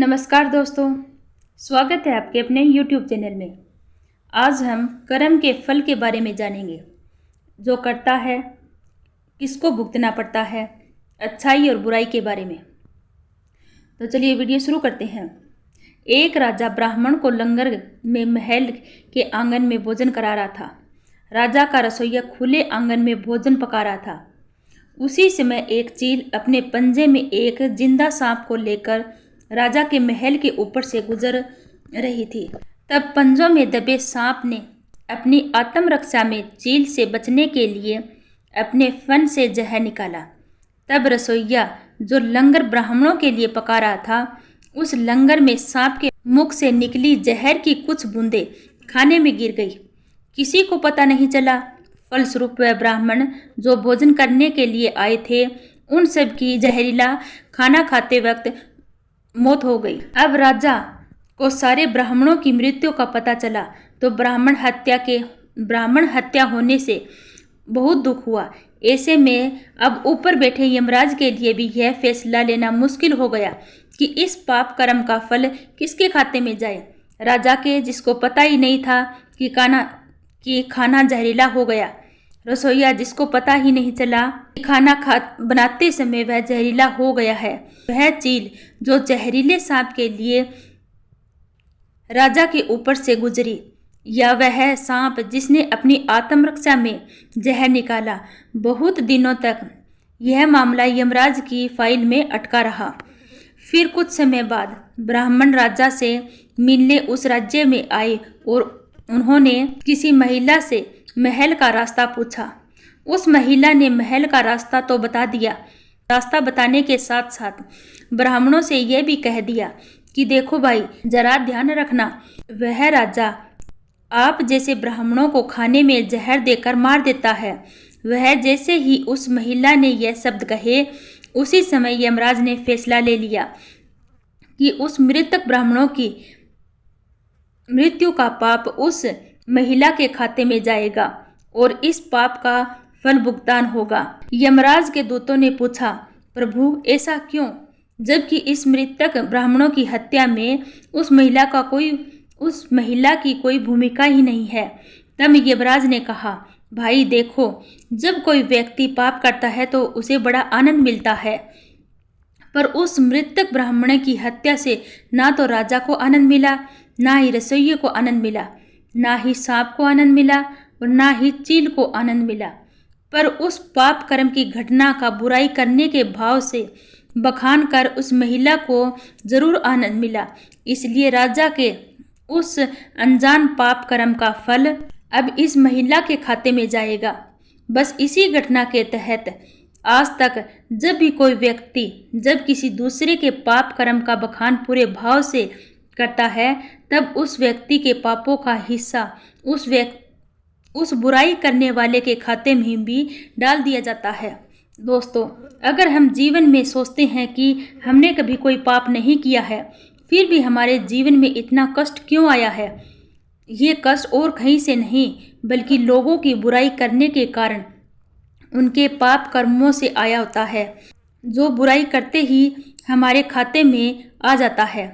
नमस्कार दोस्तों, स्वागत है आपके अपने YouTube चैनल में। आज हम कर्म के फल के बारे में जानेंगे। जो करता है किसको भुगतना पड़ता है, अच्छाई और बुराई के बारे में। तो चलिए वीडियो शुरू करते हैं। एक राजा ब्राह्मण को लंगर में महल के आंगन में भोजन करा रहा था। राजा का रसोइया खुले आंगन में भोजन पका रहा था। उसी समय एक चील अपने पंजे में एक जिंदा सांप को लेकर राजा के महल के ऊपर से गुजर रही थी। तब पंजों में दबे सांप ने अपनी आत्मरक्षा में चील से बचने के लिए अपने फन से जहर निकाला। तब रसोइया जो लंगर ब्राह्मणों के लिए पका रहा था, उस लंगर में सांप के मुख से निकली जहर की कुछ बूंदें खाने में गिर गई। किसी को पता नहीं चला। फलस्वरूप वह ब्राह्मण जो भोजन करने के लिए आए थे, उन सब की जहरीला खाना खाते वक्त मौत हो गई। अब राजा को सारे ब्राह्मणों की मृत्यु का पता चला तो ब्राह्मण हत्या होने से बहुत दुख हुआ। ऐसे में अब ऊपर बैठे यमराज के लिए भी यह फैसला लेना मुश्किल हो गया कि इस पाप कर्म का फल किसके खाते में जाए। राजा के, जिसको पता ही नहीं था कि खाना जहरीला हो गया। रसोइया, जिसको पता ही नहीं चला कि खाना बनाते समय वह जहरीला हो गया है। वह चील जो जहरीले सांप के लिए राजा के ऊपर से गुजरी, या वह सांप जिसने अपनी आत्मरक्षा में जहर निकाला। बहुत दिनों तक यह मामला यमराज की फाइल में अटका रहा। फिर कुछ समय बाद ब्राह्मण राजा से मिलने उस राज्य में आए और उन्होंने किसी महिला से महल का रास्ता पूछा। उस महिला ने महल का रास्ता तो बता दिया। रास्ता बताने के साथ साथ ब्राह्मणों से यह भी कह दिया कि देखो भाई, जरा ध्यान रखना, वह राजा आप जैसे ब्राह्मणों को खाने में जहर देकर मार देता है। वह जैसे ही उस महिला ने यह शब्द कहे, उसी समय यमराज ने फैसला ले लिया कि उस मृतक ब्राह्मणों की मृत्यु का पाप उस महिला के खाते में जाएगा और इस पाप का फल भुगतान होगा। यमराज के दूतों ने पूछा, प्रभु ऐसा क्यों, जबकि इस मृतक ब्राह्मणों की हत्या में उस महिला की कोई भूमिका ही नहीं है। तब यमराज ने कहा, भाई देखो, जब कोई व्यक्ति पाप करता है तो उसे बड़ा आनंद मिलता है, पर उस मृतक ब्राह्मण की हत्या से ना तो राजा को आनंद मिला, ना ही रसोइये को आनंद मिला, ना ही सांप को आनंद मिला और ना ही चील को आनंद मिला, पर उस पाप कर्म की घटना का बुराई करने के भाव से बखान कर उस महिला को जरूर आनंद मिला। इसलिए राजा के उस अनजान पाप कर्म का फल अब इस महिला के खाते में जाएगा। बस इसी घटना के तहत आज तक जब भी कोई व्यक्ति जब किसी दूसरे के पाप कर्म का बखान पूरे भाव से करता है, तब उस व्यक्ति के पापों का हिस्सा उस बुराई करने वाले के खाते में भी डाल दिया जाता है। दोस्तों, अगर हम जीवन में सोचते हैं कि हमने कभी कोई पाप नहीं किया है, फिर भी हमारे जीवन में इतना कष्ट क्यों आया है? ये कष्ट और कहीं से नहीं, बल्कि लोगों की बुराई करने के कारण उनके पाप कर्मों से आया होता है, जो बुराई करते ही हमारे खाते में आ जाता है।